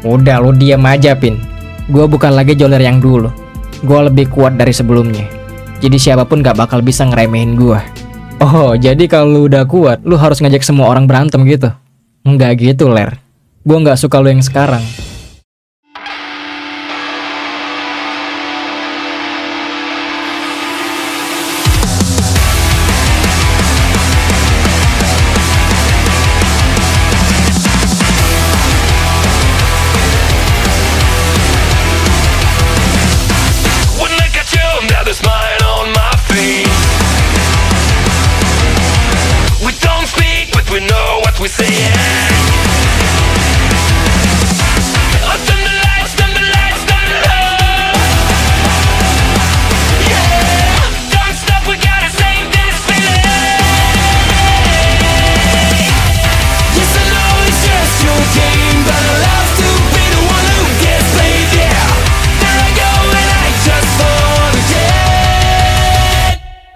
Udah, lu diam aja, Pin. Gua bukan lagi Joler yang dulu. Gua lebih kuat dari sebelumnya. Jadi siapapun gak bakal bisa ngeremehin gua. Oh, jadi kalau lu udah kuat, lu harus ngajak semua orang berantem gitu? Enggak gitu, Ler. Gua gak suka lu yang sekarang. We say yeah. Turn the lights, turn the lights, turn it up. Yeah, don't stop, we gotta save this feeling. Yes, I know it's just your game, but I love to be the one who gets played. Yeah, there I go and I just forget.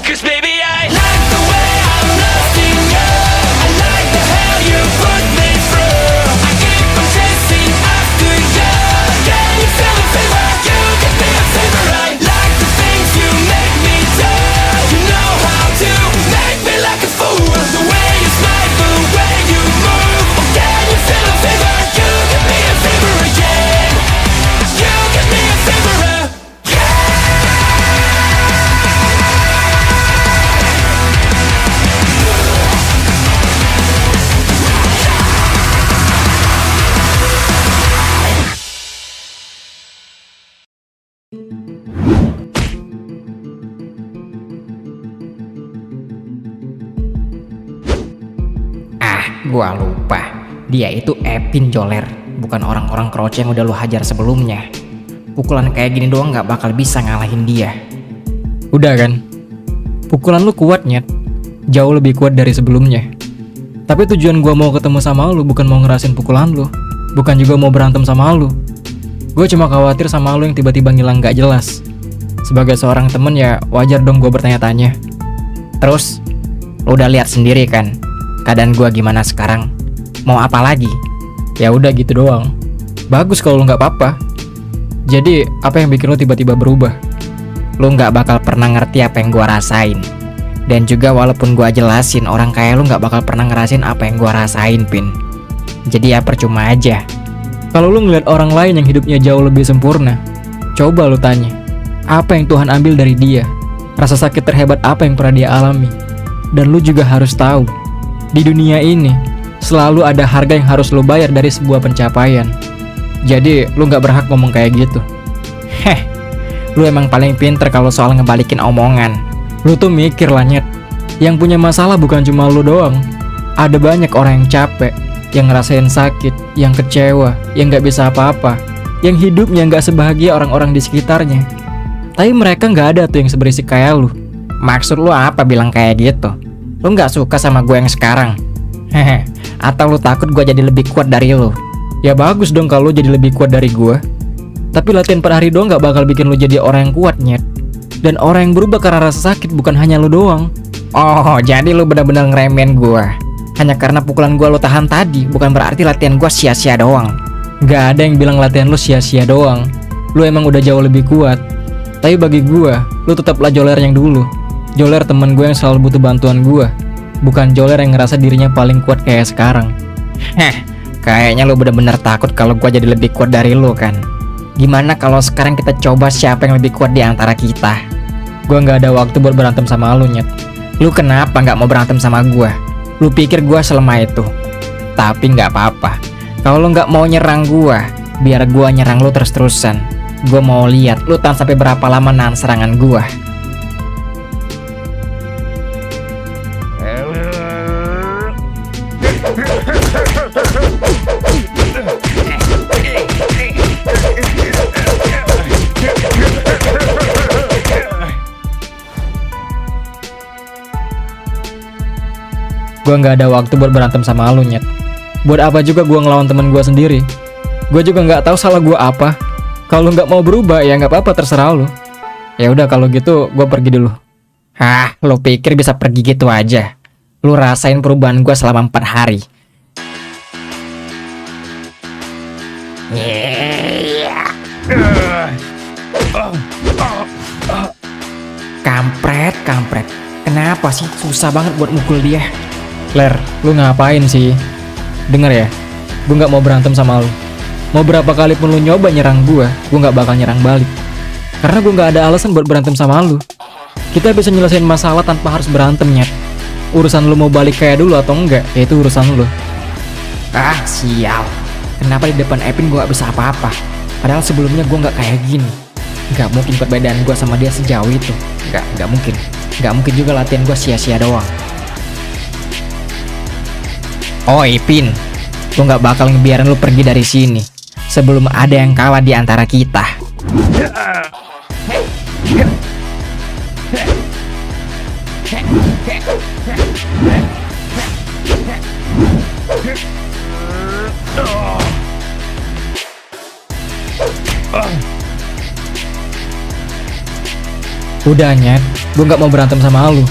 'Cause baby I like the way I'm lifting up. I like the hell you put me through. I keep on chasing after you. Can you feel the fever? You give me a fever. I like the things you make me do. You know how to make me like a fool. The way you smile, the way you move. Oh, can you feel the fever? You give me a fever again. You give me a fever again. Gua lupa. Dia itu Epin, Joler, bukan orang-orang Crouch yang udah lu hajar sebelumnya. Pukulan kayak gini doang gak bakal bisa ngalahin dia. Udah kan? Pukulan lu kuat, Nyet. Jauh lebih kuat dari sebelumnya. Tapi tujuan gua mau ketemu sama lu bukan mau ngerasain pukulan lu, bukan juga mau berantem sama lu. Gue cuma khawatir sama lu yang tiba-tiba ngilang gak jelas. Sebagai seorang temen ya wajar dong gue bertanya-tanya. Terus, lu udah lihat sendiri kan keadaan gue gimana sekarang? Mau apa lagi? Ya udah gitu doang. Bagus kalau lu nggak apa-apa. Jadi apa yang bikin lu tiba-tiba berubah? Lu nggak bakal pernah ngerti apa yang gue rasain. Dan juga walaupun gue jelasin, orang kayak lu nggak bakal pernah ngerasain apa yang gue rasain, Pin. Jadi ya percuma aja. Kalau lu ngeliat orang lain yang hidupnya jauh lebih sempurna, coba lu tanya, apa yang Tuhan ambil dari dia? Rasa sakit terhebat apa yang pernah dia alami? Dan lu juga harus tahu, di dunia ini selalu ada harga yang harus lu bayar dari sebuah pencapaian. Jadi lu gak berhak ngomong kayak gitu. Lu emang paling pinter kalau soal ngebalikin omongan. Lu tuh mikir lah, Nyet. Yang punya masalah bukan cuma lu doang. Ada banyak orang yang capek, yang ngerasain sakit, yang kecewa, yang gak bisa apa-apa, yang hidupnya gak sebahagia orang-orang di sekitarnya. Tapi mereka gak ada tuh yang seberisik kayak lu. Maksud lu apa bilang kayak gitu? Lu gak suka sama gue yang sekarang? Atau lu takut gue jadi lebih kuat dari lu? Ya bagus dong kalau lu jadi lebih kuat dari gue. Tapi latihan per hari doang gak bakal bikin lu jadi orang yang kuat, Nyet. Dan orang yang berubah karena rasa sakit bukan hanya lu doang. Oh, jadi lu benar-benar ngeremehin gue. Hanya karena pukulan gue lu tahan tadi, bukan berarti latihan gue sia-sia doang. Gak ada yang bilang latihan lu sia-sia doang. Lu emang udah jauh lebih kuat. Tapi bagi gue, lu tetaplah Joler yang dulu. Joler temen gue yang selalu butuh bantuan gue, bukan Joler yang ngerasa dirinya paling kuat kayak sekarang. Kayaknya lu bener-bener takut kalau gue jadi lebih kuat dari lu kan? Gimana kalau sekarang kita coba siapa yang lebih kuat di antara kita? Gue gak ada waktu buat berantem sama lu, Nyet. Lu kenapa gak mau berantem sama gue? Lu pikir gue selemah itu? Tapi gak apa-apa. Kalau lu gak mau nyerang gue, biar gue nyerang lu terus-terusan. Gue mau lihat lu tahan sampai berapa lama nahan serangan gue. Gue nggak ada waktu buat berantem sama lu, Nyet. Buat apa juga gue ngelawan temen gue sendiri? Gue juga nggak tahu salah gue apa. Kalau nggak mau berubah ya nggak apa-apa, terserah lu. Ya udah kalau gitu gue pergi dulu. Hah, lo pikir bisa pergi gitu aja? Lu rasain perubahan gue selama 4 hari. Kampret. Kenapa sih susah banget buat mukul dia? Ler, lu ngapain sih? Dengar ya, gue nggak mau berantem sama lu. Mau berapa kali pun lu nyoba nyerang gue nggak bakal nyerang balik. Karena gue nggak ada alasan buat berantem sama lu. Kita bisa nyelesain masalah tanpa harus berantem, Nyet. Urusan lu mau balik kayak dulu atau enggak, ya itu urusan lu. Ah, sial. Kenapa di depan Epin gue gak bisa apa-apa? Padahal sebelumnya gue gak kayak gini. Gak mungkin perbedaan gue sama dia sejauh itu. Gak mungkin. Gak mungkin juga latihan gue sia-sia doang. Oh, Epin. Gue gak bakal ngebiarin lu pergi dari sini sebelum ada yang kalah di antara kita. Udah, Nyet, gue gak mau berantem sama lu.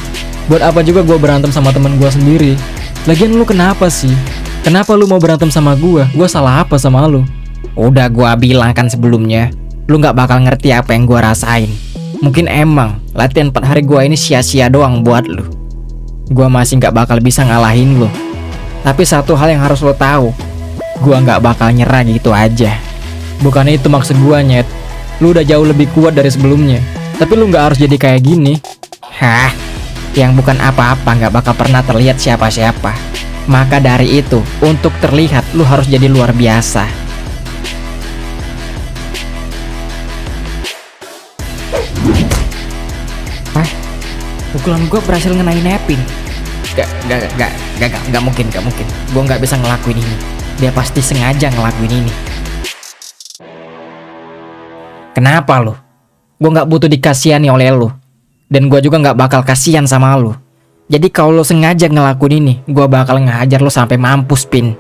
Buat apa juga gue berantem sama temen gue sendiri? Lagian lu kenapa sih? Kenapa lu mau berantem sama gue? Gue salah apa sama lu? Udah gue bilang kan sebelumnya, lu gak bakal ngerti apa yang gue rasain. Mungkin emang latihan 4 hari gue ini sia-sia doang buat lu. Gue masih gak bakal bisa ngalahin lu. Tapi satu hal yang harus lo tahu, gue gak bakal nyerah gitu aja. Bukannya itu maksud gue, Nyet. Lu udah jauh lebih kuat dari sebelumnya, tapi lu gak harus jadi kayak gini. Hah? Yang bukan apa-apa gak bakal pernah terlihat siapa-siapa. Maka dari itu, untuk terlihat lu harus jadi luar biasa. Hah? Pukulan gue berhasil ngenain Epin. Gak mungkin. Gue gak bisa ngelakuin ini. Dia pasti sengaja ngelakuin ini. Kenapa lu? Gue gak butuh dikasihani oleh lu. Dan gue juga gak bakal kasihan sama lu. Jadi kalau lu sengaja ngelakuin ini, gue bakal ngehajar lu sampai mampus, Pin.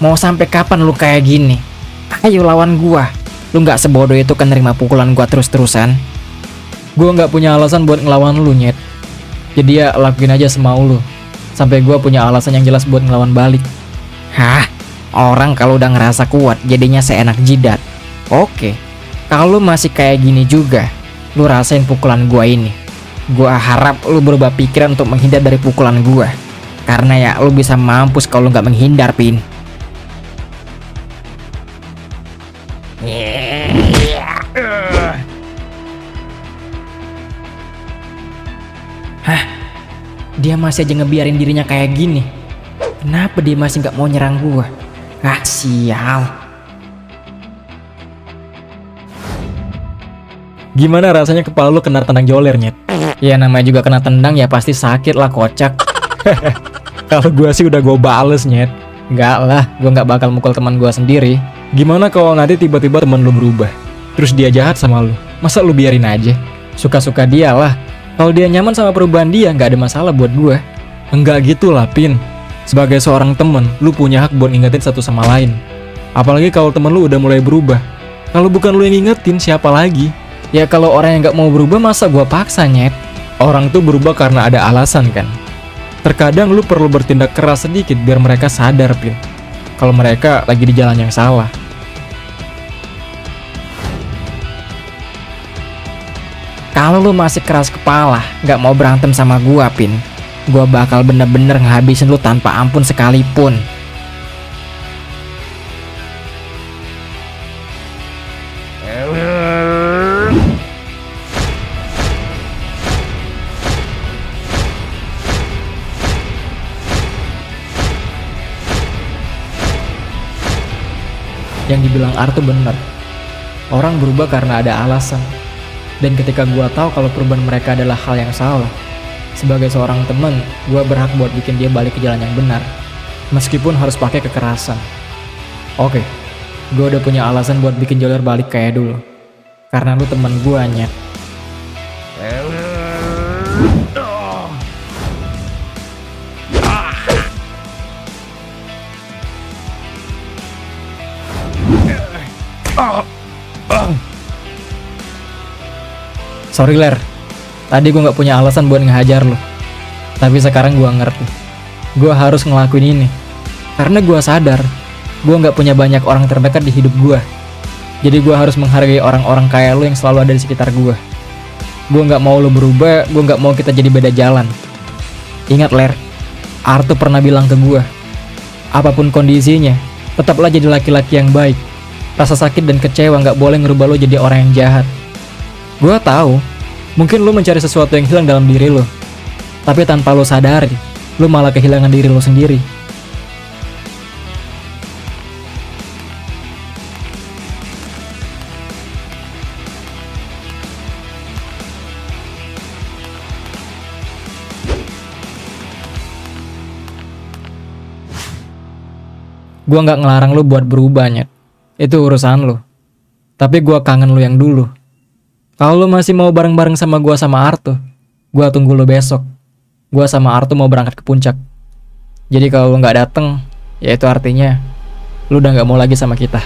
Mau sampai kapan lu kayak gini? Ayo lawan gua. Lu gak sebodoh itu kan nerima pukulan gua terus-terusan. Gua gak punya alasan buat ngelawan lu, Nyet. Jadi ya lakuin aja semau lu. Sampai gua punya alasan yang jelas buat ngelawan balik. Hah? Orang kalau udah ngerasa kuat jadinya seenak jidat. Oke. Kalau lu masih kayak gini juga, lu rasain pukulan gua ini. Gua harap lu berubah pikiran untuk menghindar dari pukulan gua. Karena ya lu bisa mampus kalau lu gak menghindar, Pin. Hah? Dia masih aja ngebiarin dirinya kayak gini. Kenapa dia masih gak mau nyerang gua? Ah, sial. Gimana rasanya kepala lu kena tendang joler, Nyet? Ya namanya juga kena tendang ya pasti sakit lah, kocak. Kalau gua sih udah gua bales, Nyet. Enggak lah, gua gak bakal mukul teman gua sendiri. Gimana kalau nanti tiba-tiba temen lu berubah, terus dia jahat sama lu? Masa lu biarin aja? Suka-suka dia lah. Kalau dia nyaman sama perubahan dia, gak ada masalah buat gua. Enggak gitu lah, Pin. Sebagai seorang temen, lu punya hak buat ngingetin satu sama lain. Apalagi kalau temen lu udah mulai berubah. Kalau bukan lu yang ngingetin, siapa lagi? Ya kalau orang yang gak mau berubah, masa gua paksa, Nyet? Orang tuh berubah karena ada alasan kan? Terkadang lu perlu bertindak keras sedikit biar mereka sadar, Pin. Kalau mereka lagi di jalan yang salah. Kalau lu masih keras kepala, gak mau berantem sama gua, Pin, gua bakal bener-bener ngehabisin lu tanpa ampun sekalipun. Yang dibilang Artu bener. Orang berubah karena ada alasan. Dan ketika gua tahu kalau perubahan mereka adalah hal yang salah, sebagai seorang teman, gua berhak buat bikin dia balik ke jalan yang benar, meskipun harus pakai kekerasan. Oke, gua udah punya alasan buat bikin Joler balik kayak dulu. Karena lu teman gua, Nyet. Sorry Ler, tadi gue gak punya alasan buat ngehajar lo. Tapi sekarang gue ngerti, gue harus ngelakuin ini karena gue sadar gue gak punya banyak orang terdekat di hidup gue. Jadi gue harus menghargai orang-orang kayak lo yang selalu ada di sekitar gue. Gue gak mau lo berubah, gue gak mau kita jadi beda jalan. Ingat Ler, Artu pernah bilang ke gue, apapun kondisinya, tetaplah jadi laki-laki yang baik. Rasa sakit dan kecewa gak boleh ngerubah lo jadi orang yang jahat. Gue tahu, mungkin lo mencari sesuatu yang hilang dalam diri lo, tapi tanpa lo sadari, lo malah kehilangan diri lo sendiri. Gue gak ngelarang lo buat berubah, Nyet. Itu urusan lo. Tapi gue kangen lo yang dulu. Kalau lo masih mau bareng-bareng sama gue sama Artu, gue tunggu lo besok. Gue sama Artu mau berangkat ke puncak. Jadi kalau lo gak dateng, ya itu artinya lo udah gak mau lagi sama kita.